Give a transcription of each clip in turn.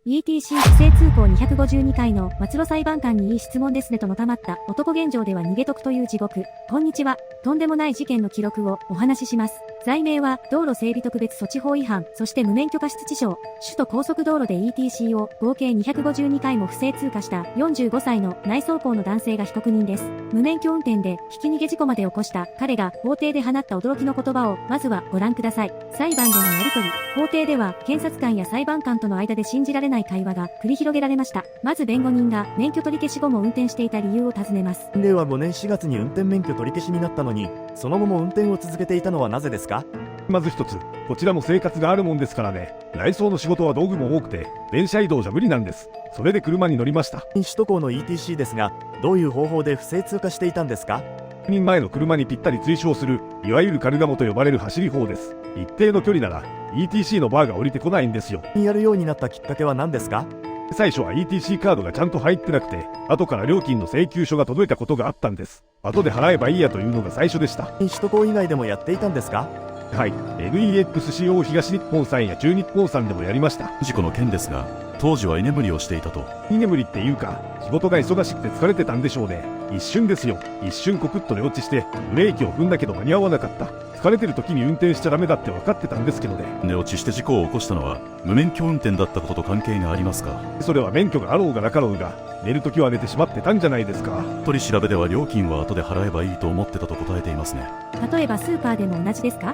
ETC 不正通行252回の末路裁判官にいい質問ですねとのたまった男現状では逃げ得という地獄。こんにちは。とんでもない事件の記録をお話しします。罪名は道路整備特別措置法違反、そして無免許過失致傷。首都高速道路で ETC を合計252回も不正通過した45歳の内装工の男性が被告人です。無免許運転でひき逃げ事故まで起こした彼が法廷で放った驚きの言葉をまずはご覧ください。裁判でのやりとり。法廷では検察官や裁判官との間で信じられない会話が繰り広げられました。まず弁護人が免許取り消し後も運転していた理由を尋ねます。令和5年4月に運転免許取り消しになったのに、その後も運転を続けていたのはなぜですか？まず一つ、こちらも生活があるもんですからね。内装の仕事は道具も多くて、電車移動じゃ無理なんです。それで車に乗りました。首都高の ETC ですが、どういう方法で不正通過していたんですか？人前の車にぴったり追従する、いわゆるカルガモと呼ばれる走り法です。一定の距離なら、ETC のバーが降りてこないんですよ。やるようになったきっかけは何ですか？最初は ETC カードがちゃんと入ってなくて、後から料金の請求書が届いたことがあったんです。後で払えばいいやというのが最初でした。首都高以外でもやっていたんですか？はい、NEXCO 東日本さんや中日本さんでもやりました。事故の件ですが、当時は居眠りをしていたと。居眠りっていうか、仕事が忙しくて疲れてたんでしょうね。一瞬ですよ。一瞬コクッと寝落ちして、ブレーキを踏んだけど間に合わなかった。疲れてる時に運転しちゃダメだって分かってたんですけどね。寝落ちして事故を起こしたのは、無免許運転だったことと関係がありますか？それは免許があろうがなかろうが、寝る時は寝てしまってたんじゃないですか。取り調べでは料金は後で払えばいいと思ってたと答えていますね。例えばスーパーでも同じですか？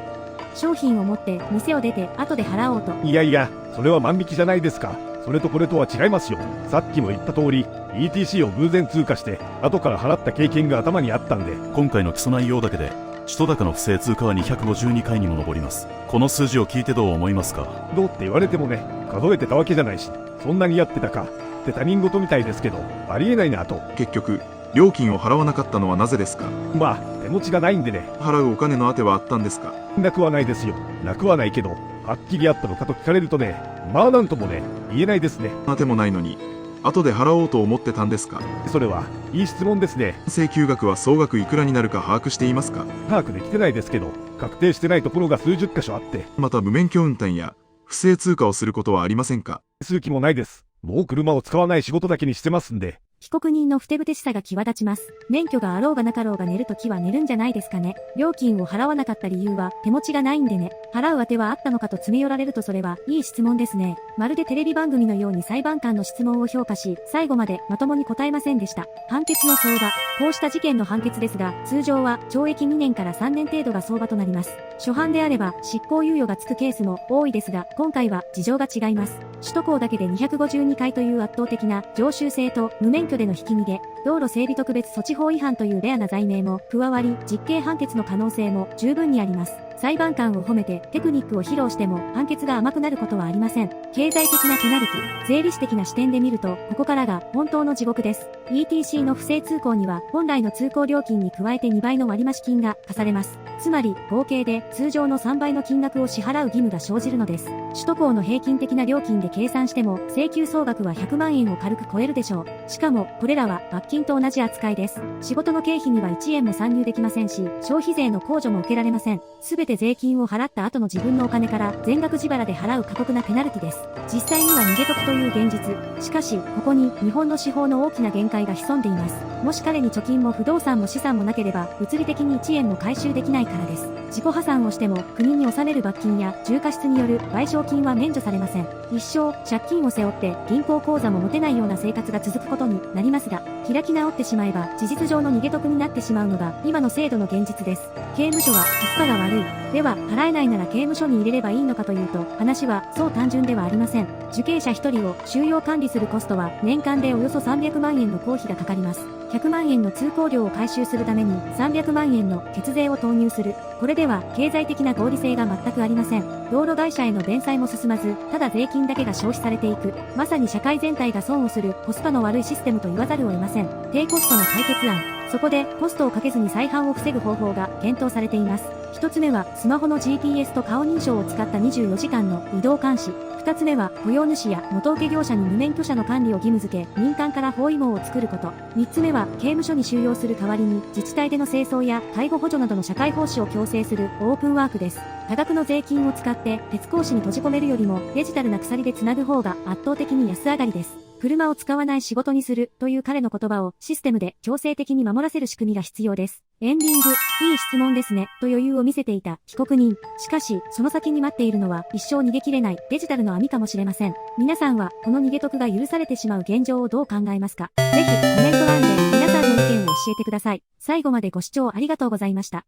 商品を持って店を出て後で払おうと。いやいや、それは万引きじゃないですか。それとこれとは違いますよ。さっきも言った通り、ETC を偶然通過して、後から払った経験が頭にあったんで。今回の起訴内容だけで、首都高の不正通過は252回にも上ります。この数字を聞いてどう思いますか？どうって言われてもね、数えてたわけじゃないし、そんなにやってたかって他人事みたいですけど、ありえないなと。結局、料金を払わなかったのはなぜですか？まあ、手持ちがないんでね。払うお金の当てはあったんですか？なくはないですよ。なくはないけど、はっきりあったのかと聞かれるとね、まあなんともね、言えないですね。当てもないのに、後で払おうと思ってたんですか？それは、いい質問ですね。請求額は総額いくらになるか把握していますか？把握できてないですけど、確定してないところが数十箇所あって。また無免許運転や不正通過をすることはありませんか？数気もないです。もう車を使わない仕事だけにしてますんで。被告人のふてぶてしさが際立ちます。免許があろうがなかろうが寝るときは寝るんじゃないですかね。料金を払わなかった理由は手持ちがないんでね。払う当てはあったのかと詰め寄られるとそれはいい質問ですね。まるでテレビ番組のように裁判官の質問を評価し、最後までまともに答えませんでした。判決の相場。こうした事件の判決ですが、通常は懲役2年から3年程度が相場となります。初犯であれば執行猶予がつくケースも多いですが、今回は事情が違います。首都高だけで252回という圧倒的な常習性と無免許でのひき逃げ、道路整備特別措置法違反というレアな罪名も加わり、実刑判決の可能性も十分にあります。裁判官を褒めてテクニックを披露しても判決が甘くなることはありません。経済的なペナルティ、税理士的な視点で見ると、ここからが本当の地獄です。ETC の不正通行には本来の通行料金に加えて2倍の割増金が課されます。つまり合計で通常の3倍の金額を支払う義務が生じるのです。首都高の平均的な料金で計算しても請求総額は100万円を軽く超えるでしょう。しかもこれらは罰金と同じ扱いです。仕事の経費には1円も算入できませんし、消費税の控除も受けられません。すべて税金を払った後の自分のお金から全額自腹で払う過酷なペナルティです。実際には逃げ得という現実。しかし、ここに日本の司法の大きな限界が潜んでいます。もし彼に貯金も不動産も資産もなければ、物理的に1円も回収できないからです。自己破産をしても国に納める罰金や重過失による賠償金は免除されません。一生借金を背負って銀行口座も持てないような生活が続くことになりますが、開き直ってしまえば事実上の逃げ得になってしまうのが今の制度の現実です。刑務所はコスパが悪い。では、払えないなら刑務所に入れればいいのかというと、話はそう単純ではありません。受刑者1人を収容管理するコストは年間でおよそ300万円の公費がかかります。100万円の通行料を回収するために300万円の血税を投入する。これでは経済的な合理性が全くありません。道路会社への弁済も進まず、ただ税金だけが消費されていく。まさに社会全体が損をするコスパの悪いシステムと言わざるを得ません。低コストの解決案。そこでコストをかけずに再犯を防ぐ方法が検討されています。1つ目は、スマホの GPS と顔認証を使った24時間の移動監視。2つ目は、雇用主や元請け業者に無免許者の管理を義務付け、民間から包囲網を作ること。3つ目は、刑務所に収容する代わりに、自治体での清掃や介護補助などの社会奉仕を強制するオープンワークです。多額の税金を使って鉄格子に閉じ込めるよりもデジタルな鎖でつなぐ方が圧倒的に安上がりです。車を使わない仕事にするという彼の言葉をシステムで強制的に守らせる仕組みが必要です。エンディング、いい質問ですね、と余裕を見せていた被告人。しかし、その先に待っているのは一生逃げ切れないデジタルの網かもしれません。皆さんはこの逃げ得が許されてしまう現状をどう考えますか？ぜひコメント欄で皆さんの意見を教えてください。最後までご視聴ありがとうございました。